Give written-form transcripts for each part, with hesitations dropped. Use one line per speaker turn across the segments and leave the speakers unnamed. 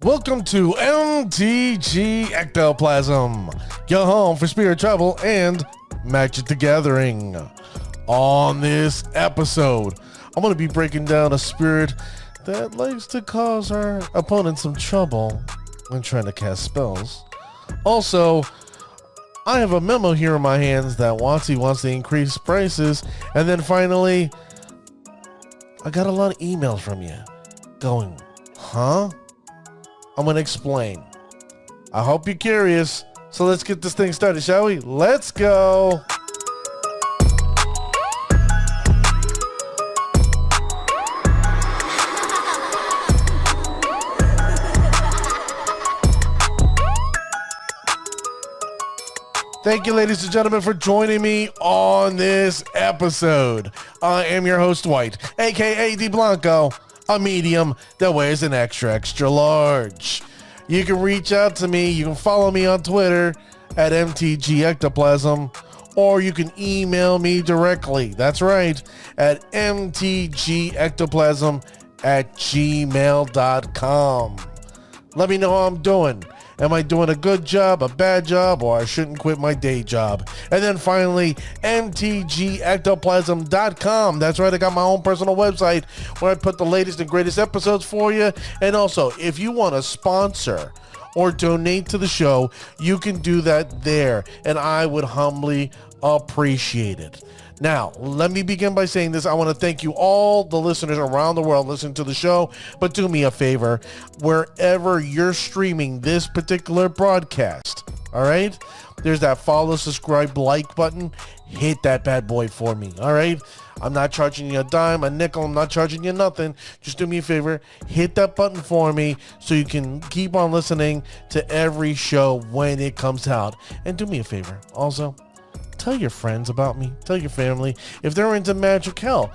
Welcome to MTG Ectoplasm, your home for spirit travel and Magic the Gathering. On this episode, I'm going to be breaking down a spirit that likes to cause our opponents some trouble when trying to cast spells. Also, I have a memo here in my hands that wants to increase prices. And then finally, I got a lot of emails from you going, huh? I'm going to explain. I hope you're curious. So let's get this thing started, shall we? Let's go. Thank you, ladies and gentlemen, for joining me on this episode. I am your host, White, aka D Blanco, a medium that weighs an extra large. You can reach out to me. You can follow me on Twitter at MTG Ectoplasm, or you can email me directly. That's right, at mtgectoplasm@gmail.com. Let me know how I'm doing. Am I doing a good job, a bad job, or I shouldn't quit my day job? And then finally, mtgectoplasm.com. That's right, I got my own personal website where I put the latest and greatest episodes for you. And also, if you want to sponsor or donate to the show, you can do that there, and I would humbly appreciate it. Now, let me begin by saying this. I want to thank you all the listeners around the world listening to the show, but do me a favor, wherever you're streaming this particular broadcast, all right? There's that follow, subscribe, like button. Hit that bad boy for me, all right? I'm not charging you a dime, a nickel. I'm not charging you nothing. Just do me a favor. Hit that button for me so you can keep on listening to every show when it comes out. And do me a favor also. Tell your friends about me. Tell your family. If they're into Magic, hell,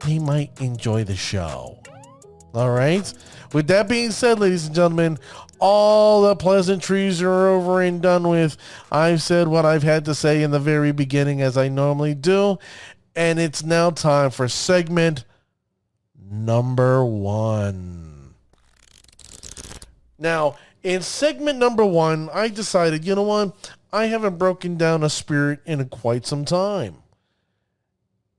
they might enjoy the show. All right? With that being said, ladies and gentlemen, all the pleasantries are over and done with. I've said what I've had to say in the very beginning, as I normally do. And it's now time for segment number 1. Now, in segment number 1, I decided, you know what? I haven't broken down a spirit in quite some time.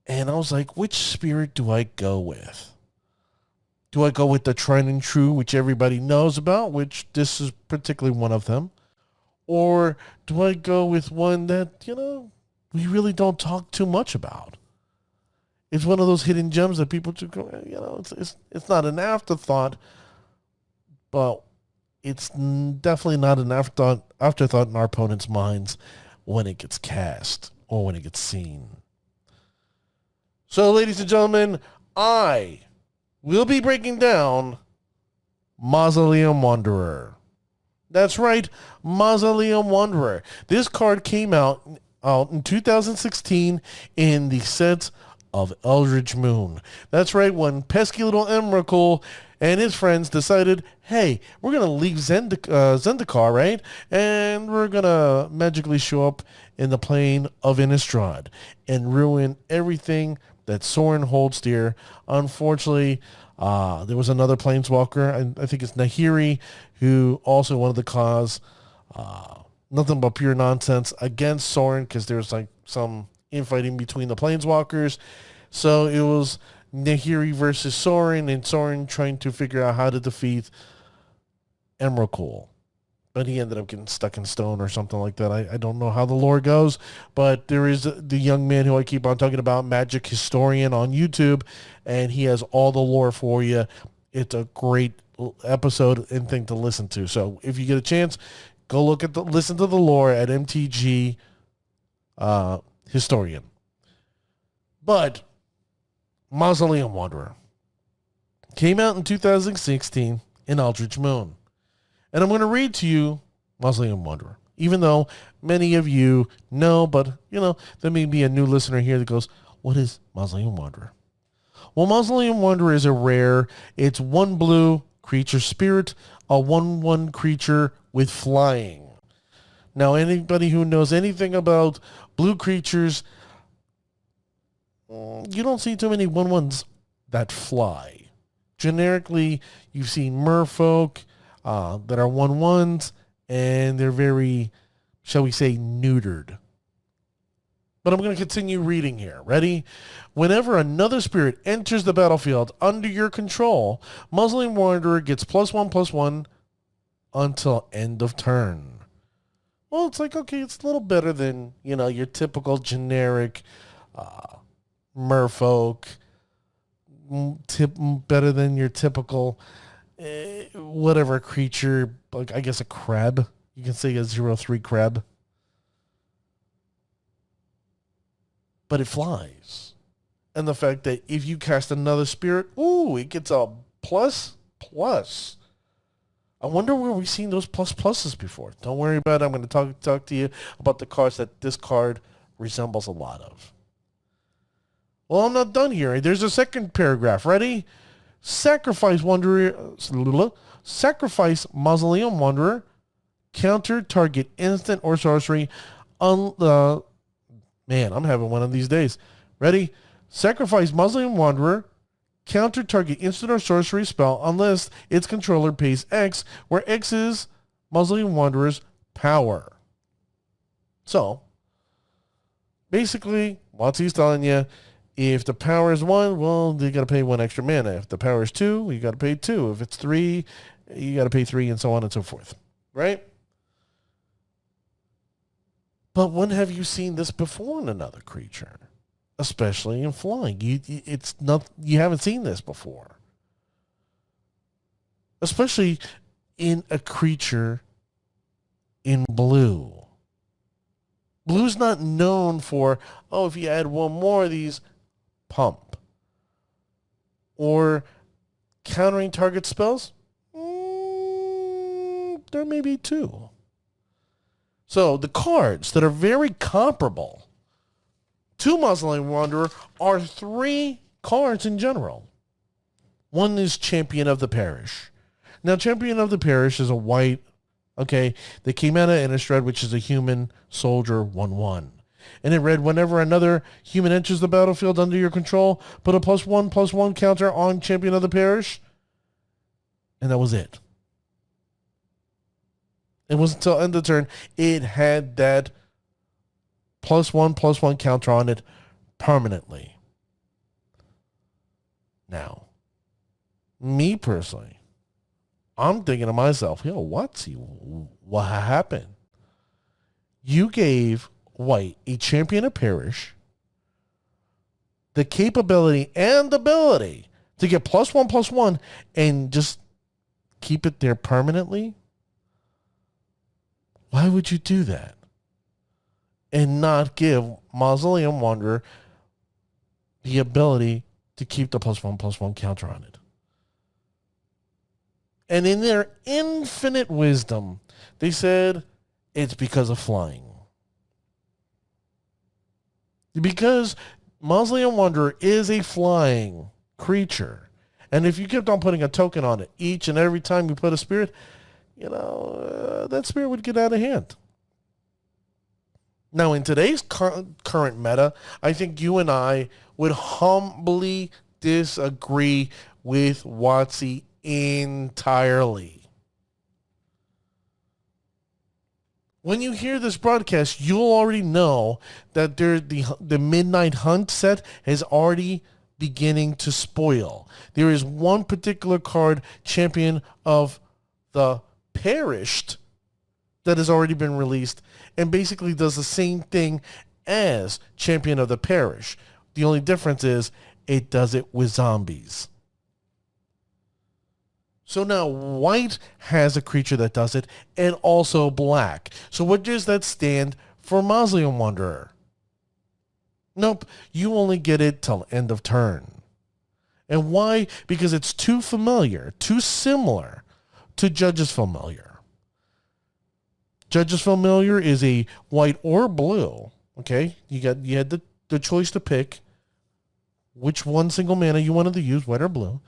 And I was like, which spirit do I go with? Do I go with the tried and true, which everybody knows about, which this is particularly one of them? Or do I go with one that, we really don't talk too much about? It's one of those hidden gems that people just go, it's not an afterthought, but it's definitely not an afterthought in our opponent's minds when it gets cast or when it gets seen. So, ladies and gentlemen, I will be breaking down Mausoleum Wanderer. That's right, Mausoleum Wanderer. This card came out in 2016 in the set of Eldritch Moon. That's right, when pesky little Emrakul and his friends decided, hey, we're going to leave Zendikar, right? And we're going to magically show up in the plane of Innistrad and ruin everything that Sorin holds dear. Unfortunately, there was another planeswalker, I think it's Nahiri, who also wanted to cause nothing but pure nonsense against Sorin because there was some infighting between the planeswalkers. So it was Nahiri versus Sorin, and Sorin trying to figure out how to defeat Emrakul. But he ended up getting stuck in stone or something like that. I don't know how the lore goes, but there is the young man who I keep on talking about, Magic Historian on YouTube, and he has all the lore for you. It's a great episode and thing to listen to. So if you get a chance, go listen to the lore at MTG Historian. But Mausoleum Wanderer came out in 2016 in Eldritch Moon. And I'm going to read to you Mausoleum Wanderer, even though many of you know, but, there may be a new listener here that goes, what is Mausoleum Wanderer? Well, Mausoleum Wanderer is a rare. It's 1 blue creature spirit, a 1/1 creature with flying. Now, anybody who knows anything about blue creatures, you don't see too many 1/1s that fly. Generically, you've seen merfolk, that are 1/1s, and they're very, shall we say, neutered. But I'm going to continue reading here. Ready? Whenever another spirit enters the battlefield under your control, Mausoleum Wanderer gets +1/+1 until end of turn. Well, it's like, okay, it's a little better than, your typical generic merfolk. Better than your typical whatever creature, like I guess a crab. You can say a 0/3 crab. But it flies. And the fact that if you cast another spirit, it gets a plus. I wonder where we've seen those pluses before. Don't worry about it. I'm going to talk to you about the cards that this card resembles a lot of. Well, I'm not done here. There's a second paragraph. Ready? Sacrifice Mausoleum Wanderer. Counter target instant or sorcery. Man, I'm having one of these days. Ready? Sacrifice Mausoleum Wanderer. Counter target instant or sorcery spell unless its controller pays X, where X is Mausoleum Wanderer's power. So, basically, WotC's telling you, if the power is 1, well, you got to pay 1 extra mana. If the power is 2, you got to pay 2. If it's 3, you got to pay 3, and so on and so forth. Right? But when have you seen this before in another creature? Especially in flying. You haven't seen this before. Especially in a creature in blue. Blue's not known for, if you add one more of these, pump. Or countering target spells? There may be 2. So the cards that are very comparable to Mausoleum Wanderer are 3 cards in general. One is Champion of the Parish. Now, Champion of the Parish is a white, that came out of Innistrad, which is a human soldier 1/1. And it read, whenever another human enters the battlefield under your control, put a +1/+1 counter on Champion of the Parish. And that was it. It wasn't until end of turn it had that +1/+1 counter on it permanently. Now, me personally, I'm thinking to myself, what happened? You gave White a Champion of Parish, the capability and ability to get +1/+1 and just keep it there permanently? Why would you do that? And not give Mausoleum Wanderer the ability to keep the +1/+1 counter on it. And in their infinite wisdom, they said it's because of flying. Because Mausoleum Wanderer is a flying creature. And if you kept on putting a token on it each and every time you put a spirit, that spirit would get out of hand. Now, in today's current meta, I think you and I would humbly disagree with WotC entirely. When you hear this broadcast, you'll already know that the Midnight Hunt set is already beginning to spoil. There is one particular card, Champion of the Perished, that has already been released and basically does the same thing as Champion of the Parish. The only difference is it does it with zombies. So now White has a creature that does it, and also Black. So what does that stand for Mausoleum Wanderer? Nope, you only get it till end of turn. And why? Because it's too familiar, too similar to Judge's Familiar. Judge's Familiar is a white or blue. Okay, you had the choice to pick which one single mana you wanted to use, white or blue,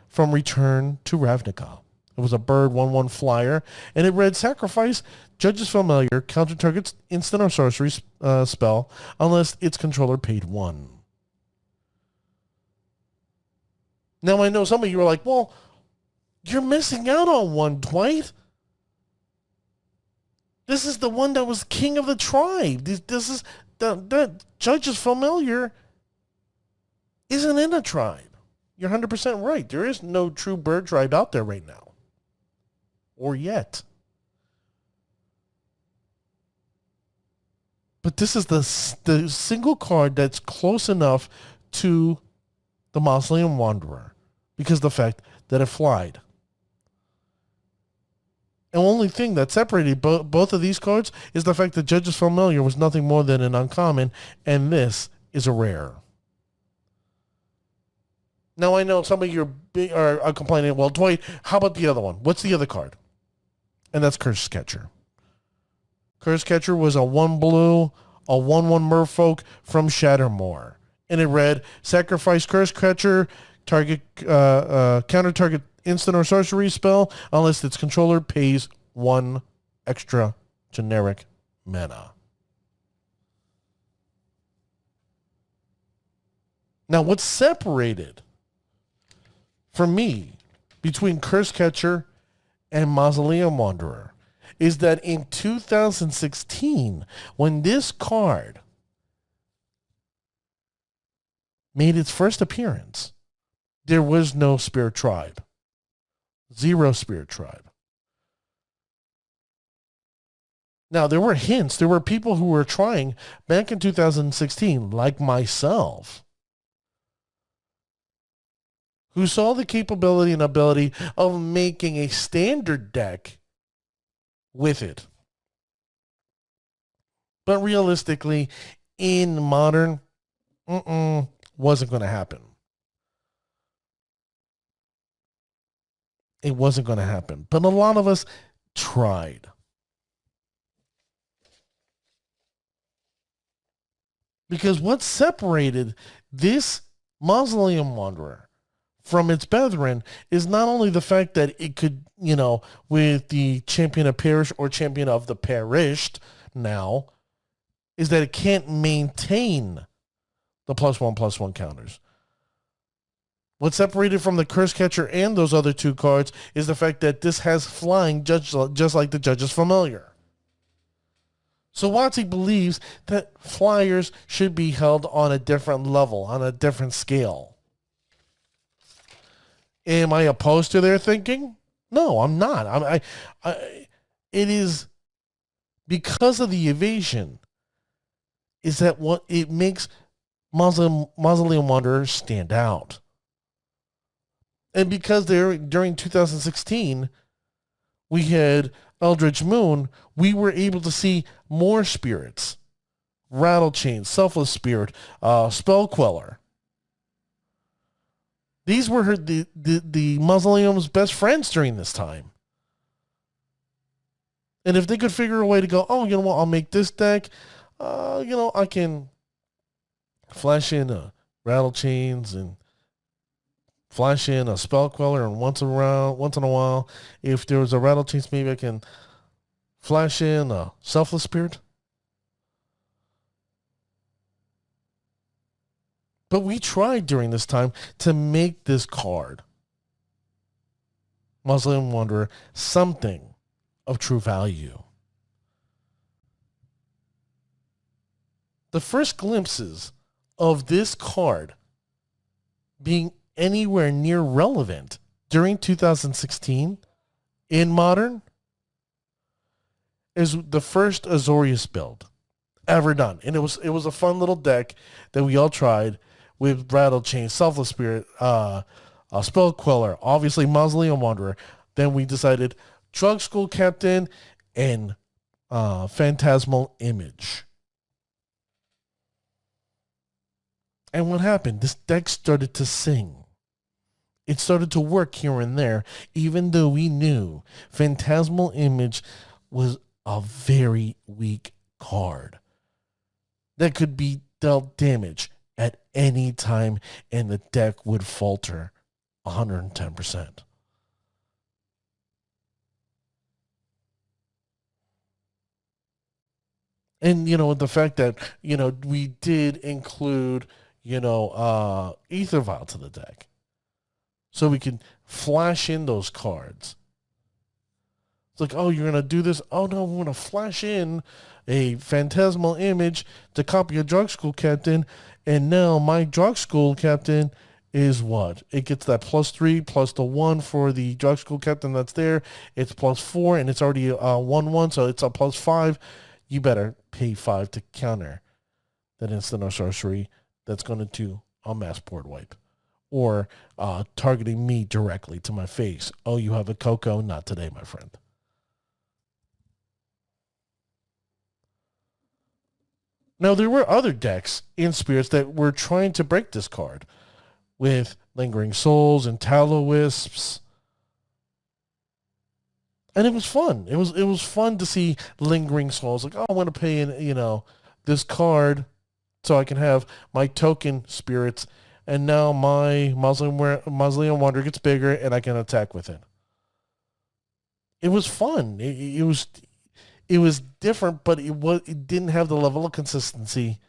from Return to Ravnica. It was a bird 1/1 flyer, and it read, sacrifice Judge's Familiar, counter targets instant or sorcery spell unless its controller paid 1. Now I know some of you are like, well, You're missing out on one, Dwight. This is the one that was king of the tribe. This is the Judge's Familiar isn't in a tribe. You're 100% right. There is no true bird tribe out there right now. Or yet. But this is the single card that's close enough to the Mausoleum Wanderer because of the fact that it flied. And the only thing that separated both of these cards is the fact that Judge's Familiar was nothing more than an uncommon, and this is a rare. Now, I know some of you are complaining, well, Dwight, how about the other one? What's the other card? And that's Curse Catcher. Curse Catcher was a 1 blue, a 1/1 merfolk from Shattermore. And it read, sacrifice Curse Catcher, target counter target instant or sorcery spell unless its controller pays 1 extra generic mana. Now, what's separated for me between Curse Catcher and Mausoleum Wanderer is that in 2016, when this card made its first appearance, there was no Spirit Tribe. 0 Spirit Tribe. Now, there were hints. There were people who were trying back in 2016, like myself, who saw the capability and ability of making a standard deck with it. But realistically, in Modern, wasn't going to happen. It wasn't going to happen. But a lot of us tried. Because what separated this Mausoleum Wanderer from its brethren is not only the fact that it could, with the Champion of Parish or Champion of the Perished now, is that it can't maintain the +1/+1 counters. What separated from the Curse Catcher and those other 2 cards is the fact that this has flying just like the Judge's Familiar. So WotC believes that flyers should be held on a different level, on a different scale. Am I opposed to their thinking? No, I'm not. It is because of the evasion is that what it makes Mausoleum Wanderer stand out. And because during 2016, we had Eldritch Moon, we were able to see more spirits. Rattlechain, Selfless Spirit, Spell Queller. These were the Mausoleum's best friends during this time. And if they could figure a way to go, you know what, I'll make this deck, I can flash in Rattlechains and flash in a Spell Queller, and once in a while, if there was a Rattlechains, maybe I can flash in a Selfless Spirit. But we tried during this time to make this card, Mausoleum Wanderer, something of true value. The first glimpses of this card being anywhere near relevant during 2016 in Modern is the first Azorius build ever done. And it was a fun little deck that we all tried with Rattlechain, Selfless Spirit, Spell Queller, obviously Mausoleum Wanderer. Then we decided Drug School Captain and Phantasmal Image. And what happened? This deck started to sing. It started to work here and there, even though we knew Phantasmal Image was a very weak card that could be dealt damage at any time, and the deck would falter 110%. And, the fact that, we did include, Ether Vial to the deck. so we can flash in those cards. It's like, oh, you're going to do this? Oh, no, we're going to flash in a phantasmal image to copy a drug school captain, and now my drug school captain is what? It gets that +3 plus the 1 for the drug school captain that's there. It's +4, and it's already 1/1, so it's a +5. You better pay 5 to counter that instant or sorcery that's going to do a mass board wipe. Or targeting me directly to my face. Oh, you have a Coco? Not today, my friend. Now, there were other decks in Spirits that were trying to break this card with Lingering Souls and Tallow-Wisps. And it was fun. It was fun to see Lingering Souls. Like, oh, I want to pay in, this card so I can have my token Spirits. And now my Mausoleum Wanderer gets bigger and I can attack with it. It was fun. It was different, but it didn't have the level of consistency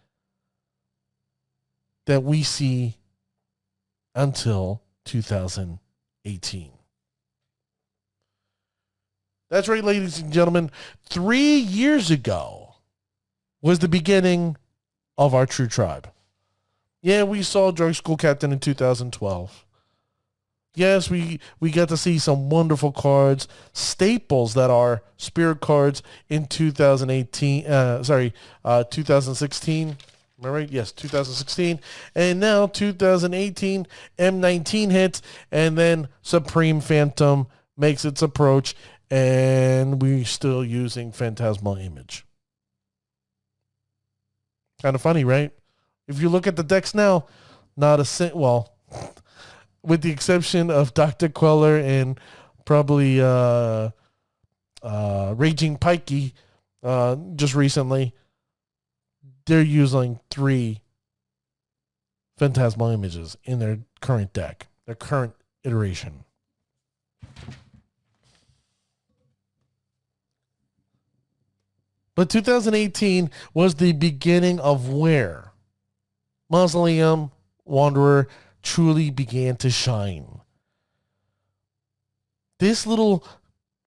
that we see until 2018. That's right, ladies and gentlemen. 3 years ago was the beginning of our true tribe. Yeah, we saw Drug School Captain in 2012. Yes, we got to see some wonderful cards, staples that are Spirit cards in 2016. Am I right? Yes, 2016. And now 2018, M19 hits, and then Supreme Phantom makes its approach, and we're still using Phantasmal Image. Kind of funny, right? If you look at the decks now, not a with the exception of Dr. Queller and probably Raging Pikey just recently, they're using 3 Phantasmal Images in their current deck, their current iteration. But 2018 was the beginning of where Mausoleum Wanderer truly began to shine. This little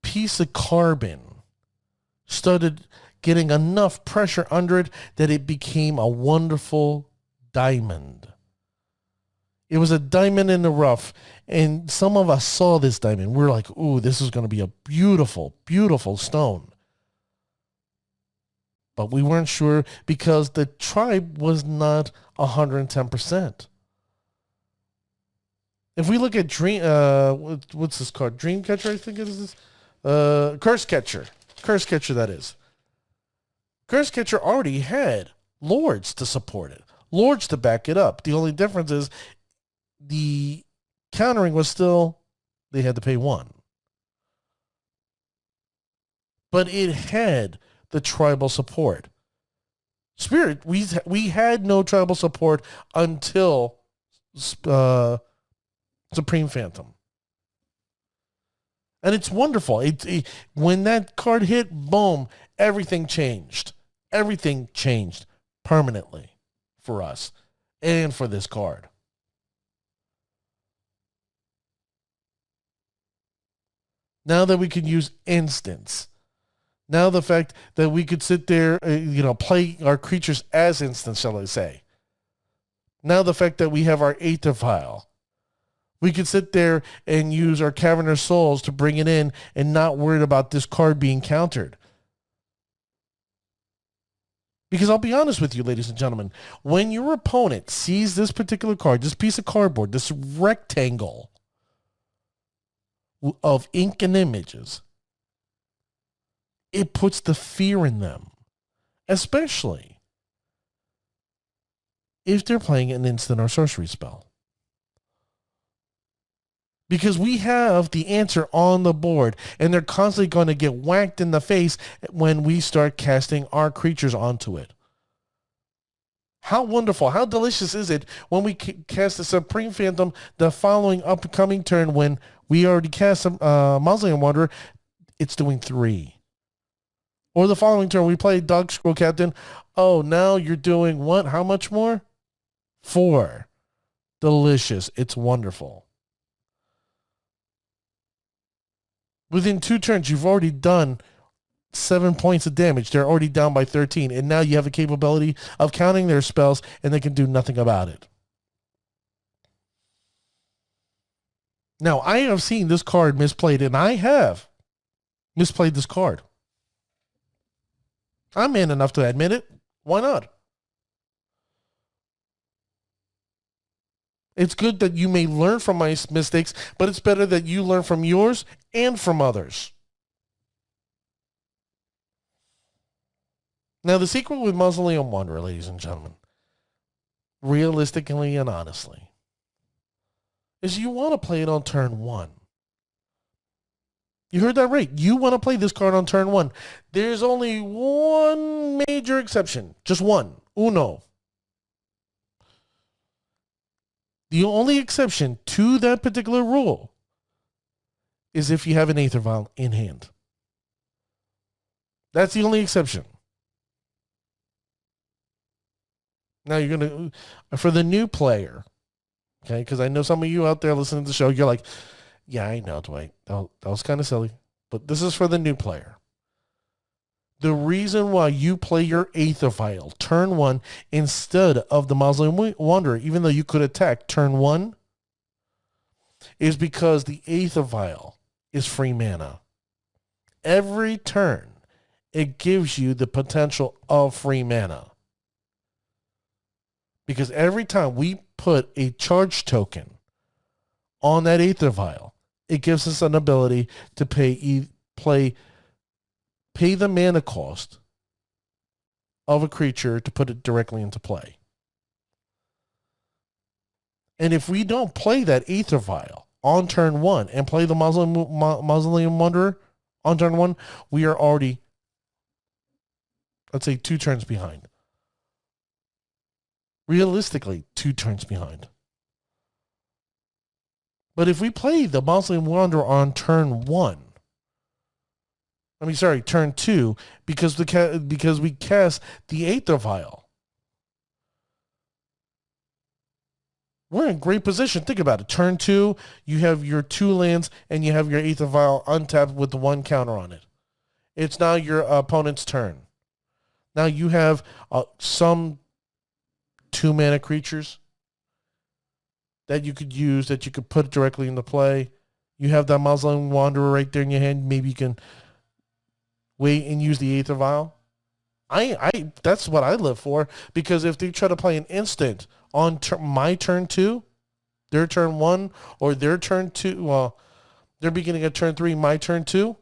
piece of carbon started getting enough pressure under it that it became a wonderful diamond. It was a diamond in the rough, and some of us saw this diamond. We're like, ooh, this is going to be a beautiful, beautiful stone. But we weren't sure because the tribe was not 110%. If we look at what's this card? Dreamcatcher, I think it is. Curse Catcher, that is. Curse Catcher already had Lords to support it, Lords to back it up. The only difference is the countering was still, they had to pay 1. But it had the tribal support. Spirit, we had no tribal support until Supreme Phantom. And it's wonderful. When that card hit, boom, everything changed. Everything changed permanently for us and for this card. Now that we can use instants, now the fact that we could sit there, play our creatures as instants, shall I say. Now the fact that we have our Aether Vial. We could sit there and use our Cavernous Souls to bring it in and not worried about this card being countered. Because I'll be honest with you, ladies and gentlemen, when your opponent sees this particular card, this piece of cardboard, this rectangle of ink and images, it puts the fear in them, especially if they're playing an instant or sorcery spell. Because we have the answer on the board, and they're constantly going to get whacked in the face when we start casting our creatures onto it. How wonderful, how delicious is it when we cast the Supreme Phantom the following upcoming turn when we already cast Mausoleum Wanderer, it's doing 3. Or the following turn we play Dog Scroll Captain, oh, now you're doing what? How much more? 4. Delicious. It's wonderful. Within 2 turns, you've already done 7 points of damage. They're already down by 13. And now you have a capability of counting their spells, and they can do nothing about it. Now, I have seen this card misplayed, and I have misplayed this card. I'm man enough to admit it. Why not? It's good that you may learn from my mistakes, but it's better that you learn from yours and from others. Now, the secret with Mausoleum Wanderer, ladies and gentlemen, realistically and honestly, is you want to play it on turn 1. You heard that right. You want to play this card on turn 1. There's only one major exception. Just one. Uno. The only exception to that particular rule is if you have an Aether Vial in hand. That's the only exception. Now you're going to, for the new player, okay, because I know some of you out there listening to the show, you're like, yeah, I know, Dwight. That was kind of silly. But this is for the new player. The reason why you play your Aether Vial turn 1 instead of the Mausoleum Wanderer, even though you could attack turn 1, is because the Aether Vial is free mana. Every turn, it gives you the potential of free mana. Because every time we put a charge token on that Aether Vial, it gives us an ability to pay the mana cost of a creature to put it directly into play. And if we don't play that Aether Vial on turn 1 and play the Mausoleum Wanderer on turn 1, we are already, let's say, 2 turns behind. Realistically, 2 turns behind. But if we play the Mausoleum Wanderer on turn 2, because we cast the Aether Vial, we're in great position. Think about it. Turn 2, you have your 2 lands, and you have your Aether Vial untapped with the 1 counter on it. It's now your opponent's turn. Now you have some 2-mana creatures that you could use, that you could put directly into play. You have that Mausoleum Wanderer right there in your hand. Maybe you can wait and use the Aether Vial. That's what I live for, because if they try to play an instant on my turn 2, their turn 1, or their turn 2, well, they're beginning at turn 3, my turn 2,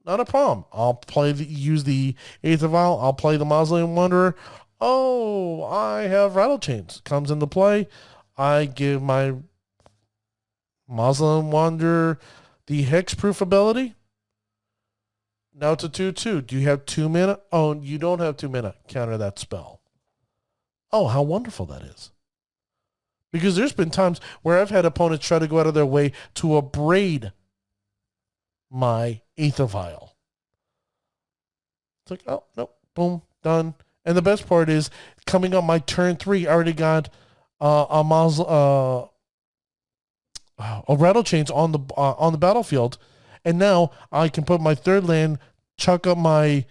not a problem. I'll use the Aether Vial. I'll play the Mausoleum Wanderer. Oh, I have Rattle Chains. Comes into play. I give my Mausoleum Wanderer the hexproof ability. Now it's a 2/2. Do you have 2 mana? Oh, you don't have 2 mana. Counter that spell. Oh, how wonderful that is. Because there's been times where I've had opponents try to go out of their way to abrade my Aether Vial. It's like, oh, nope, boom, done. And the best part is, coming up my turn 3, I already got a Rattle Chains on the battlefield, and now I can put my 3rd land, chuck up my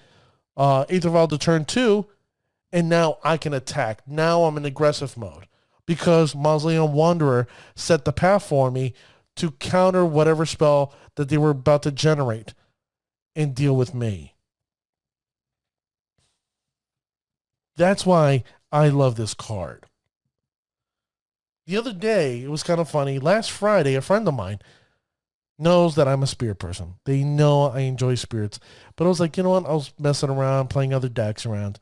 Aether Vial to turn 2, and now I can attack. Now I'm in aggressive mode, because Mausoleum Wanderer set the path for me to counter whatever spell that they were about to generate and deal with me. That's why I love this card. The other day, it was kind of funny. Last Friday, a friend of mine knows that I'm a spirit person. They know I enjoy spirits. But I was like, you know what? I was messing around, playing other decks around,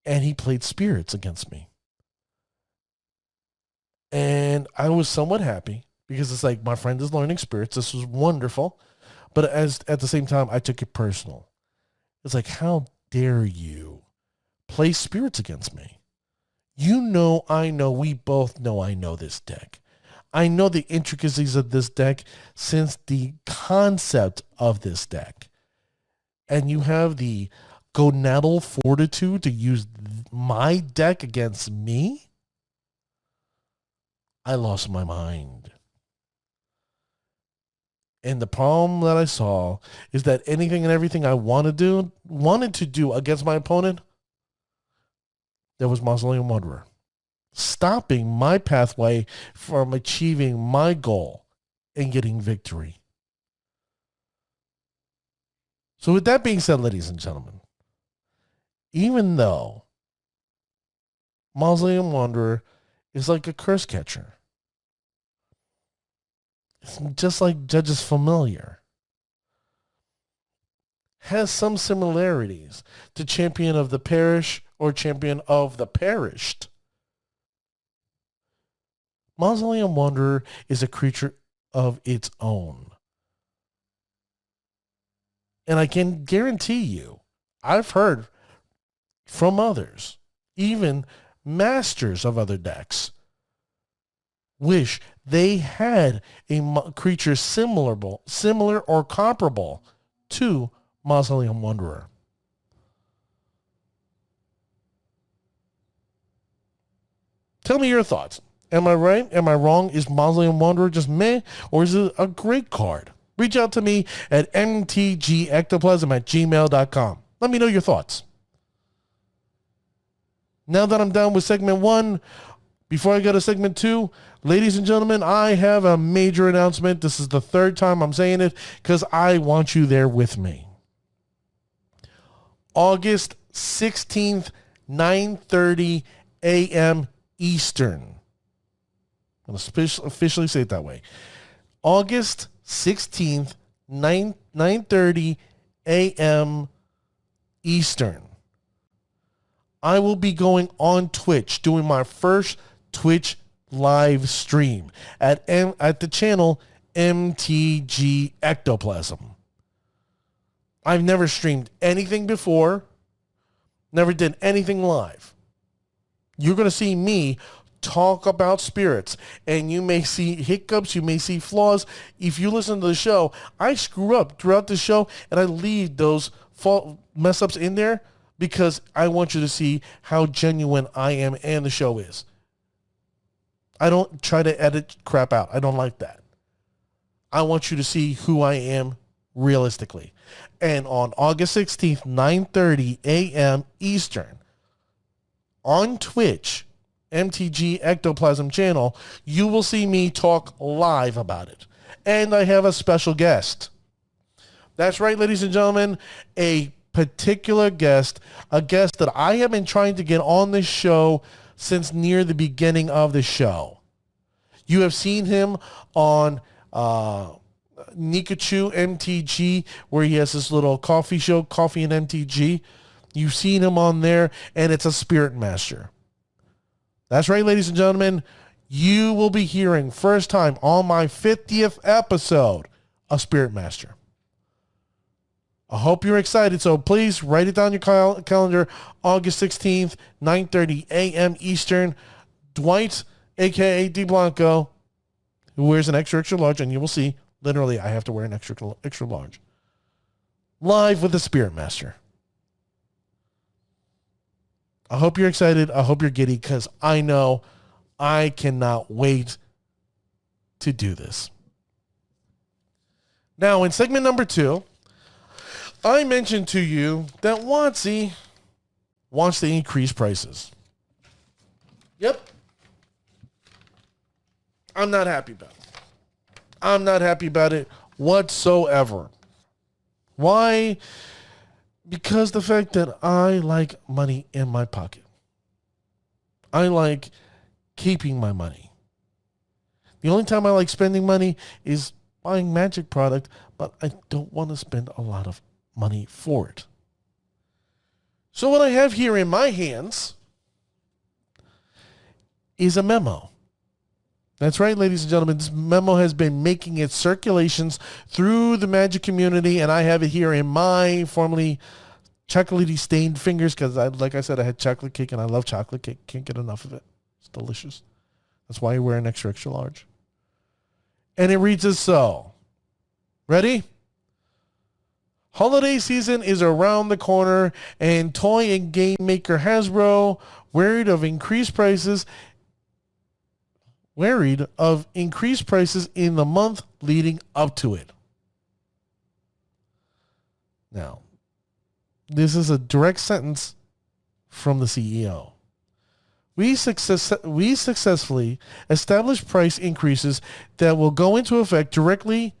and he played spirits against me. And I was somewhat happy, because it's like, my friend is learning spirits. This was wonderful. But at the same time, I took it personal. It's like, how dare you play spirits against me? You know, I know, we both know I know this deck. I know the intricacies of this deck since the concept of this deck. And you have the gonadal fortitude to use my deck against me? I lost my mind. And the problem that I saw is that anything and everything I wanted to do against my opponent, there was Mausoleum Wanderer, stopping my pathway from achieving my goal and getting victory. So with that being said, ladies and gentlemen, even though Mausoleum Wanderer is like a curse catcher, it's just like Judge's Familiar, has some similarities to Champion of the Parish or Champion of the Perished. Mausoleum Wanderer is a creature of its own. And I can guarantee you, I've heard from others, even masters of other decks, wish they had a creature similar or comparable to Mausoleum Wanderer. Tell me your thoughts. Am I right? Am I wrong? Is Mausoleum Wanderer just meh? Or is it a great card? Reach out to me at mtgectoplasm@gmail.com. Let me know your thoughts. Now that I'm done with segment 1, before I go to segment 2, ladies and gentlemen, I have a major announcement. This is the third time I'm saying it because I want you there with me. August 16th, 9:30 a.m. Eastern. I'm going to officially say it that way. August 16th, 9:30 a.m. Eastern. I will be going on Twitch, doing my first Twitch live stream at the channel MTG Ectoplasm. I've never streamed anything before, never did anything live. You're going to see me talk about spirits, and you may see hiccups, you may see flaws. If you listen to the show, I screw up throughout the show, and I leave those mess ups in there because I want you to see how genuine I am and the show is. I don't try to edit crap out. I don't like that. I want you to see who I am realistically. And on August 16th, 9:30 a.m. Eastern, on Twitch, MTG Ectoplasm channel, you will see me talk live about it. And I have a special guest. That's right, ladies and gentlemen, a particular guest, a guest that I have been trying to get on this show since near the beginning of the show. You have seen him on Nikachu MTG, where he has this little coffee show, Coffee and MTG. You've seen him on there, and it's a Spirit Master. That's right, ladies and gentlemen. You will be hearing first time on my 50th episode a Spirit Master. I hope you're excited, so please write it down your calendar. August 16th, 9:30 a.m. Eastern. Dwight, a.k.a. D. Blanco, who wears an extra large, and you will see, literally, I have to wear an extra large. Live with the Spirit Master. I hope you're excited. I hope you're giddy, because I know I cannot wait to do this. Now, in segment number 2, I mentioned to you that WotC wants to increase prices. Yep. I'm not happy about it. I'm not happy about it whatsoever. Why? Because the fact that I like money in my pocket. I like keeping my money. The only time I like spending money is buying Magic product, but I don't want to spend a lot of money for it. So what I have here in my hands is a memo. That's right, ladies and gentlemen. This memo has been making its circulations through the Magic community, and I have it here in my formerly chocolatey stained fingers because, like I said, I had chocolate cake, and I love chocolate cake. Can't get enough of it. It's delicious. That's why I wear an extra large. And it reads as so. Ready? Holiday season is around the corner, and toy and game maker Hasbro, worried of increased prices in the month leading up to it. Now, this is a direct sentence from the CEO. We successfully established price increases that will go into effect directly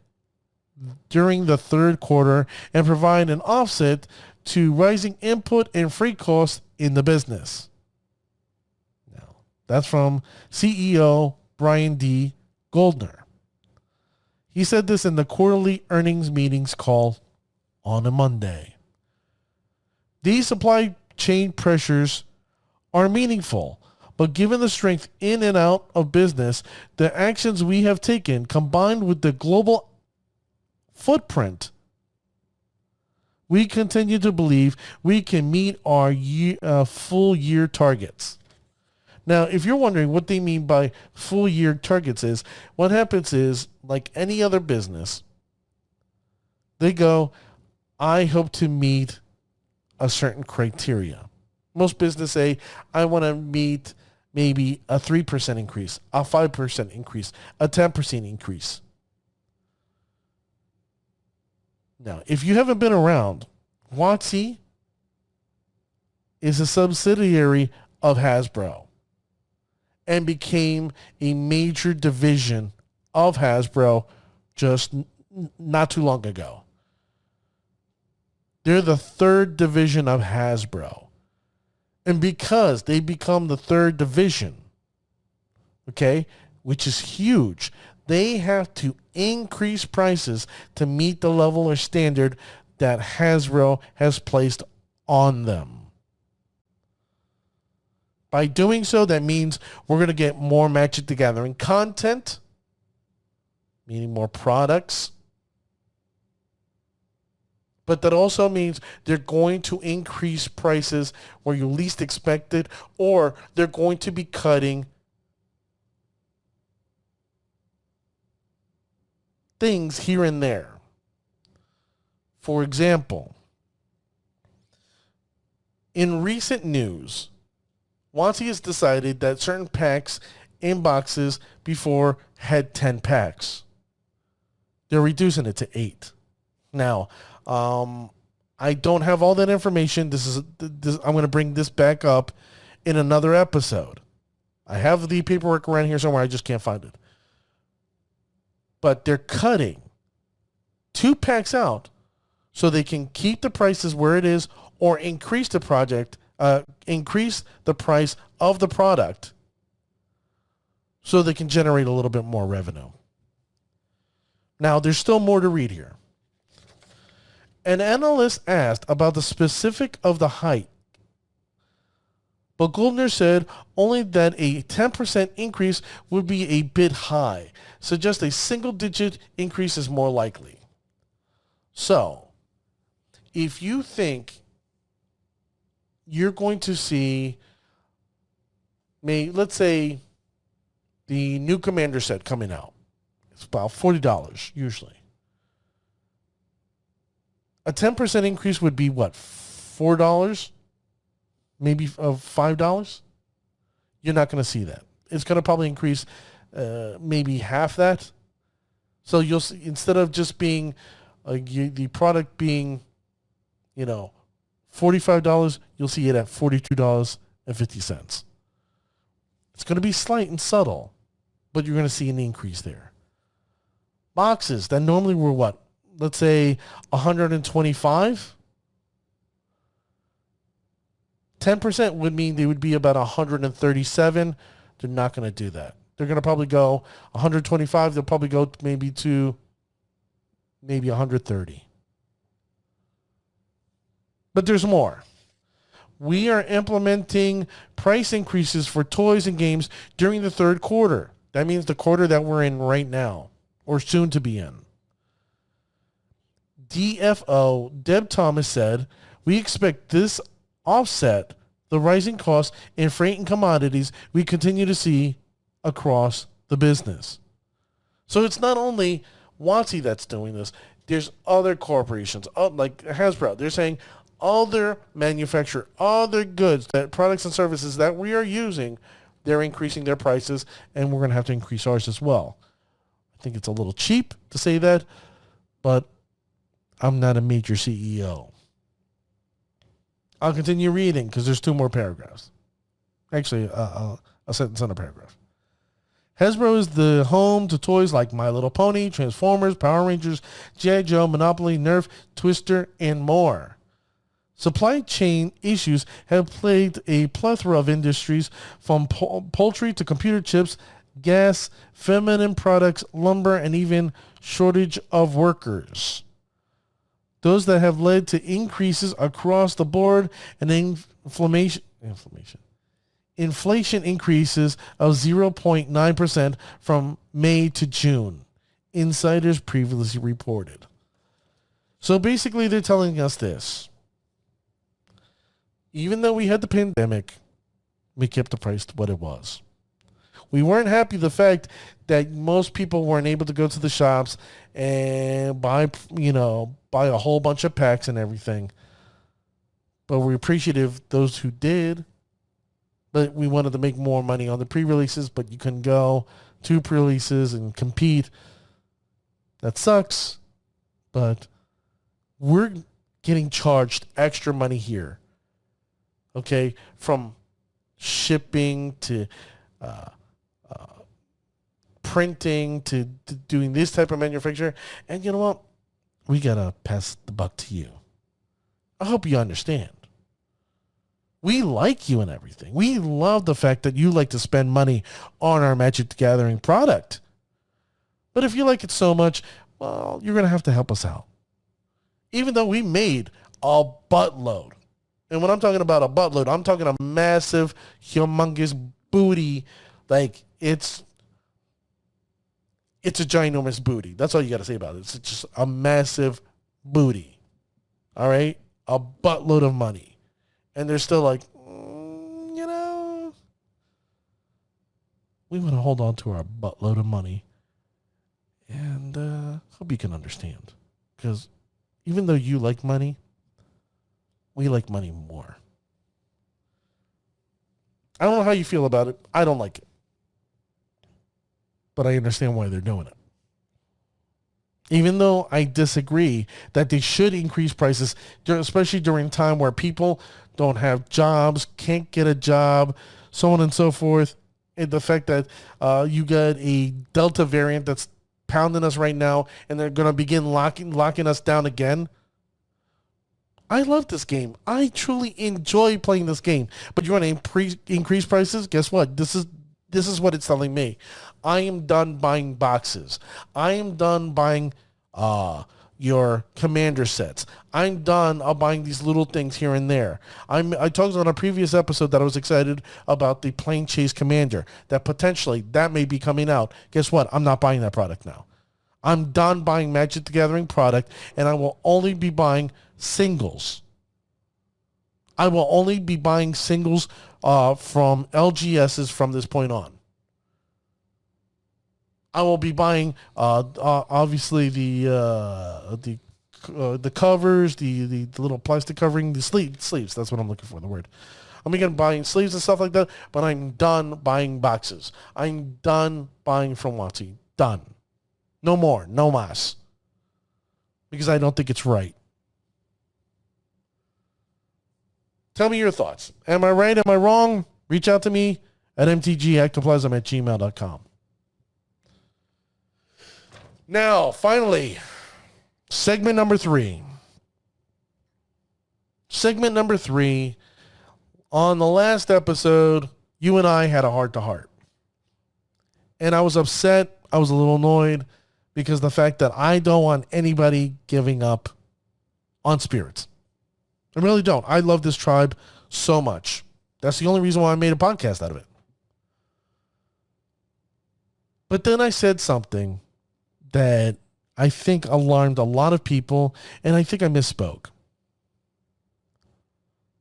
during the third quarter and provide an offset to rising input and freight costs in the business. Now, that's from CEO Brian D. Goldner. He said this in the quarterly earnings meetings call on a Monday. These supply chain pressures are meaningful, but given the strength in and out of business, the actions we have taken, combined with the global footprint, we continue to believe we can meet our full year targets. Now, if you're wondering what they mean by full year targets is, what happens is, like any other business, they go, I hope to meet a certain criteria. Most businesses say, I want to meet maybe a 3% increase, a 5% increase, a 10% increase. Now, if you haven't been around, WotC is a subsidiary of Hasbro and became a major division of Hasbro just not too long ago. They're the third division of Hasbro. And because they become the third division, okay, which is huge, they have to increase prices to meet the level or standard that Hasbro has placed on them. By doing so, that means we're going to get more Magic the Gathering content, meaning more products. But that also means they're going to increase prices where you least expect it, or they're going to be cutting things here and there. For example, in recent news, WotC has decided that certain packs in boxes before had 10 packs. They're reducing it to 8. Now, I don't have all that information. I'm going to bring this back up in another episode. I have the paperwork around here somewhere. I just can't find it. But they're cutting 2 packs out so they can keep the prices where it is or increase the price of the product so they can generate a little bit more revenue. Now, there's still more to read here. An analyst asked about the specific of the hike, but Goldner said only that a 10% increase would be a bit high, so just a single-digit increase is more likely. So, if you think you're going to see, let's say, the new Commander set coming out, it's about $40 usually. A 10% increase would be what, $4? Maybe $5? You're not going to see that. It's going to probably increase maybe half that. So you'll see, instead of just being the product being, $45, you'll see it at $42.50. It's going to be slight and subtle, but you're going to see an increase there. Boxes that normally were what? Let's say 125. 10% would mean they would be about 137. They're not going to do that. They're going to probably go 125. They'll probably go maybe 130. But there's more. We are implementing price increases for toys and games during the third quarter. That means the quarter that we're in right now, or soon to be in. DFO Deb Thomas said, we expect this offset the rising costs in freight and commodities we continue to see across the business. So it's not only WotC that's doing this. There's other corporations, like Hasbro. They're saying other manufacturer, other goods, that products and services that we are using, they're increasing their prices, and we're going to have to increase ours as well. I think it's a little cheap to say that, but I'm not a major CEO. I'll continue reading because there's 2 more paragraphs. Actually, a sentence and a paragraph. Hasbro is the home to toys like My Little Pony, Transformers, Power Rangers, G.I. Joe, Monopoly, Nerf, Twister, and more. Supply chain issues have plagued a plethora of industries, from poultry to computer chips, gas, feminine products, lumber, and even shortage of workers. Those that have led to increases across the board and inflation increases of 0.9% from May to June, insiders previously reported. So basically they're telling us this. Even though we had the pandemic, we kept the price to what it was. We weren't happy the fact that most people weren't able to go to the shops and buy a whole bunch of packs and everything. But we're appreciative those who did. But we wanted to make more money on the pre-releases, but you couldn't go to pre-releases and compete. That sucks. But we're getting charged extra money here. Okay, from shipping to printing to doing this type of manufacture. And you know what? We got to pass the buck to you. I hope you understand. We like you and everything. We love the fact that you like to spend money on our Magic the Gathering product. But if you like it so much, well, you're going to help us out. Even though we made a buttload. And when I'm talking about a buttload, I'm talking a massive, humongous booty. Like, it's a ginormous booty. That's all you got to say about it. It's just a massive booty. All right? A buttload of money. And they're still like, we want to hold on to our buttload of money. And hope you can understand. Because even though you like money, we like money more. I don't know how you feel about it. I don't like it. But I understand why they're doing it. Even though I disagree that they should increase prices, especially during time where people don't have jobs, can't get a job, so on and so forth. And the fact that you got a Delta variant that's pounding us right now, and they're going to begin locking us down again. I love this game. I truly enjoy playing this game. But you want to increase prices? Guess what? This is what it's telling me. I am done buying boxes. I am done buying your commander sets. I'm done buying these little things here and there. I talked on a previous episode that I was excited about the Plane Chase Commander, that potentially that may be coming out. Guess what? I'm not buying that product now. I'm done buying Magic the Gathering product, and I will only be buying singles. I will only be buying singles from LGSs from this point on. I will be buying obviously the covers, the little plastic covering, the sleeves. That's what I'm looking for, the word. I'm going to be buying sleeves and stuff like that, but I'm done buying boxes. I'm done buying from WotC. Done. No more. No mas. Because I don't think it's right. Tell me your thoughts. Am I right? Am I wrong? Reach out to me at mtgectoplasm@gmail.com. Now, finally, segment number 3. Segment number 3. On the last episode, you and I had a heart-to-heart. And I was upset. I was a little annoyed because the fact that I don't want anybody giving up on spirits. I really don't. I love this tribe so much. That's the only reason why I made a podcast out of it. But then I said something that I think alarmed a lot of people, and I think I misspoke.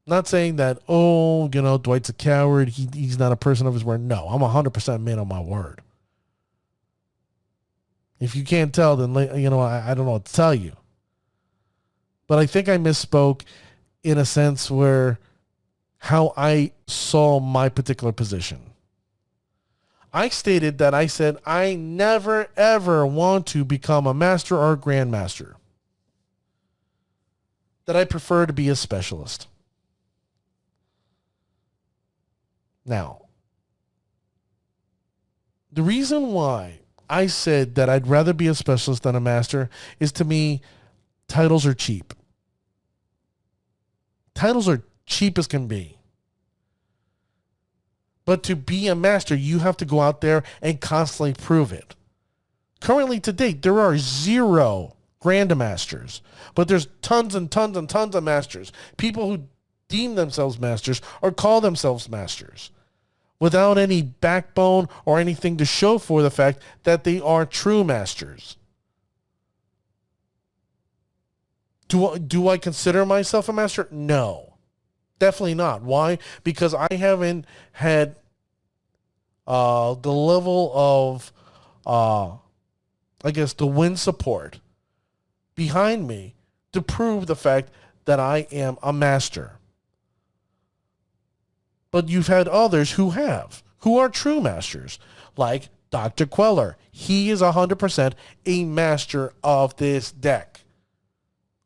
Not saying that, Dwight's a coward. He's not a person of his word. No, I'm 100% man on my word. If you can't tell, then, I don't know what to tell you. But I think I misspoke in a sense where how I saw my particular position. I stated that I said I never, ever want to become a master or a grandmaster. That I prefer to be a specialist. Now, the reason why I said that I'd rather be a specialist than a master is, to me, titles are cheap. Titles are cheap as can be. But to be a master, you have to go out there and constantly prove it. Currently, to date, there are 0 grandmasters, but there's tons and tons and tons of masters. People who deem themselves masters or call themselves masters without any backbone or anything to show for the fact that they are true masters. Do I consider myself a master? No, definitely not. Why? Because I haven't had the level of, I guess, the win support behind me to prove the fact that I am a master. But you've had others who are true masters, like Dr. Queller. He is 100% a master of this deck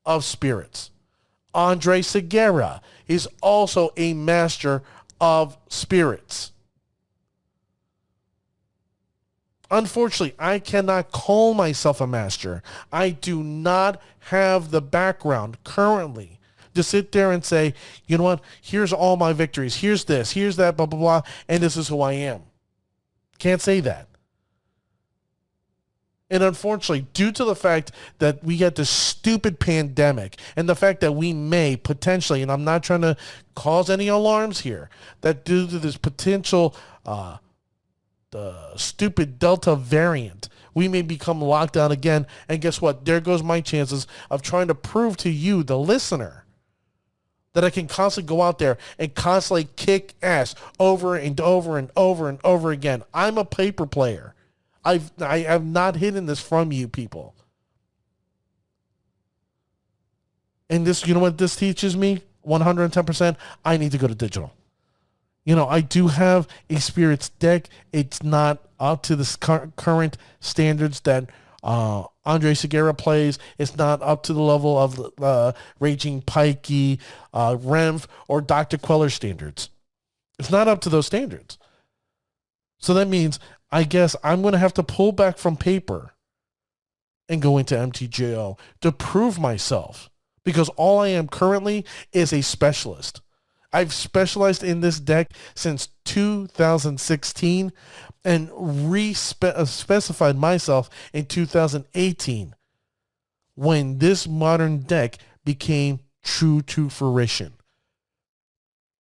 of spirits. Andre Segura is also a master of spirits. Unfortunately, I cannot call myself a master. I do not have the background currently to sit there and say, you know what, here's all my victories, here's this, here's that, blah, blah, blah, and this is who I am. Can't say that. And unfortunately, due to the fact that we had this stupid pandemic and the fact that we may potentially, and I'm not trying to cause any alarms here, that due to this potential the stupid Delta variant, we may become locked down again. And guess what? There goes my chances of trying to prove to you, the listener, that I can constantly go out there and constantly kick ass over and over and over and over again. I'm a paper player. I have not hidden this from you people. And this, you know what this teaches me? 110%, I need to go to digital. You know, I do have a spirits deck. It's not up to the current standards that Andre Segura plays. It's not up to the level of Raging Pikey, Renf, or Dr. Queller standards. It's not up to those standards. So that means, I guess, I'm going to have to pull back from paper and go into MTGO to prove myself. Because all I am currently is a specialist. I've specialized in this deck since 2016 and specified myself in 2018 when this modern deck became true to fruition.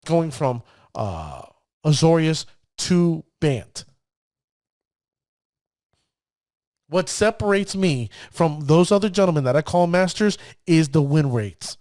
Going from Azorius to Bant. What separates me from those other gentlemen that I call masters is the win rates.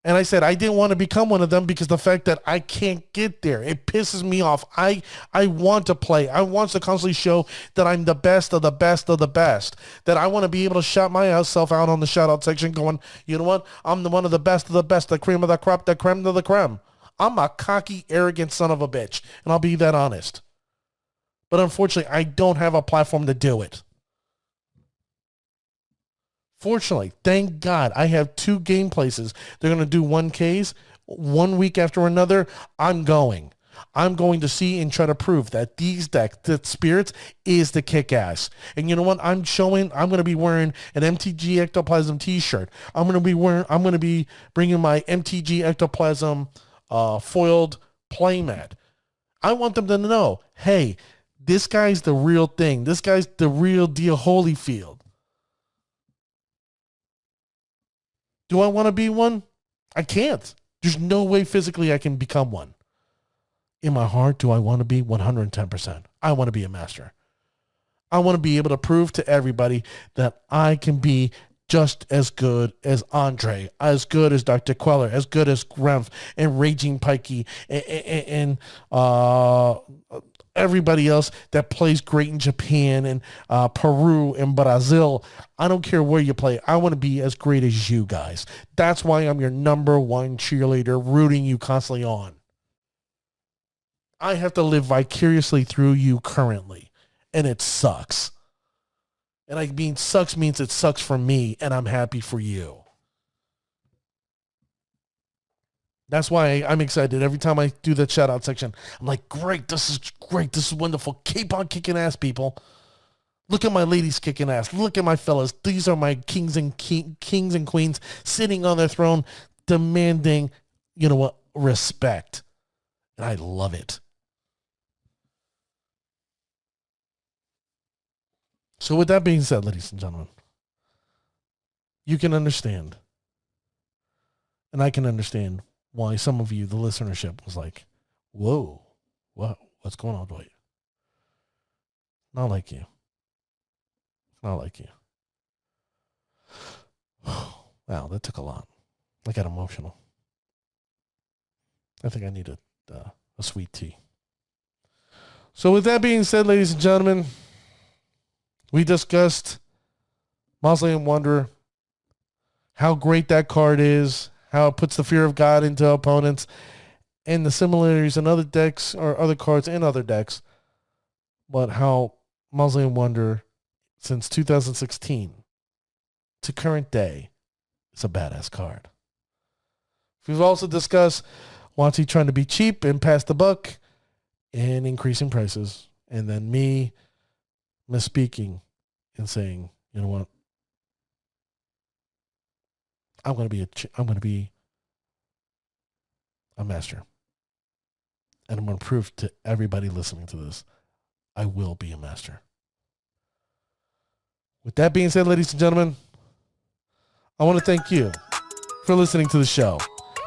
And I said I didn't want to become one of them because the fact that I can't get there, it pisses me off. I want to play. I want to constantly show that I'm the best of the best of the best. That I want to be able to shout myself out on the shout out section going, you know what? I'm the one of the best of the cream of the crop, the creme of the creme. I'm a cocky, arrogant son of a bitch. And I'll be that honest. But unfortunately, I don't have a platform to do it. Fortunately, thank God, I have 2 game places. They're going to do 1Ks 1 week after another. I'm going to see and try to prove that these decks, that spirits is the kick-ass. And you know what? I'm going to be wearing an MTG Ectoplasm t-shirt. I'm going to be bringing my MTG Ectoplasm foiled playmat. I want them to know, hey, this guy's the real thing. This guy's the real deal, Holyfield. Do I want to be one? I can't. There's no way physically I can become one. In my heart, do I want to be 110%? I want to be a master. I want to be able to prove to everybody that I can be just as good as Andre, as good as Dr. Queller, as good as Renf and Raging Pikey and everybody else that plays great in Japan and Peru and Brazil. I don't care where you play. I want to be as great as you guys. That's why I'm your number one cheerleader, rooting you constantly on. I have to live vicariously through you currently, and it sucks. And I mean, sucks means it sucks for me, and I'm happy for you. That's why I'm excited. Every time I do that shout out section, I'm like, great, this is great. This is wonderful. Keep on kicking ass, people. Look at my ladies kicking ass. Look at my fellas. These are my kings and queens sitting on their throne, demanding, you know what, respect. And I love it. So with that being said, ladies and gentlemen, you can understand, and I can understand why some of you, the listenership, was like, whoa, what's going on, Dwight? Not like you. Not like you. Wow, that took a lot. I got emotional. I think I need a sweet tea. So with that being said, ladies and gentlemen, we discussed Mausoleum Wanderer, how great that card is, how it puts the fear of God into opponents, and the similarities in other decks or other cards in other decks, but how Mausoleum Wanderer, since 2016 to current day, is a badass card. We've also discussed WotC trying to be cheap and pass the buck and increasing prices, and then me misspeaking and saying, you know what, I'm going to be a master, and I'm going to prove to everybody listening to this, I will be a master. With that being said, ladies and gentlemen, I want to thank you for listening to the show,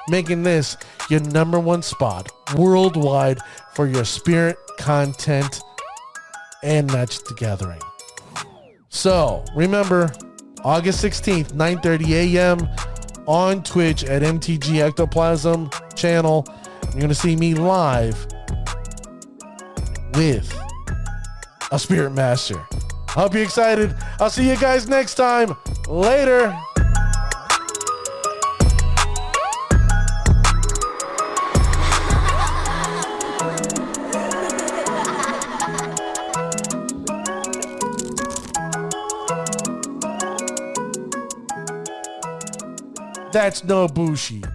making this your number one spot worldwide for your spirit content and Magic the Gathering. So remember, August 16th, 9:30 a.m. on Twitch at MTG Ectoplasm channel. You're going to see me live with a Spirit Master. I hope you're excited. I'll see you guys next time. Later. That's no bullshit.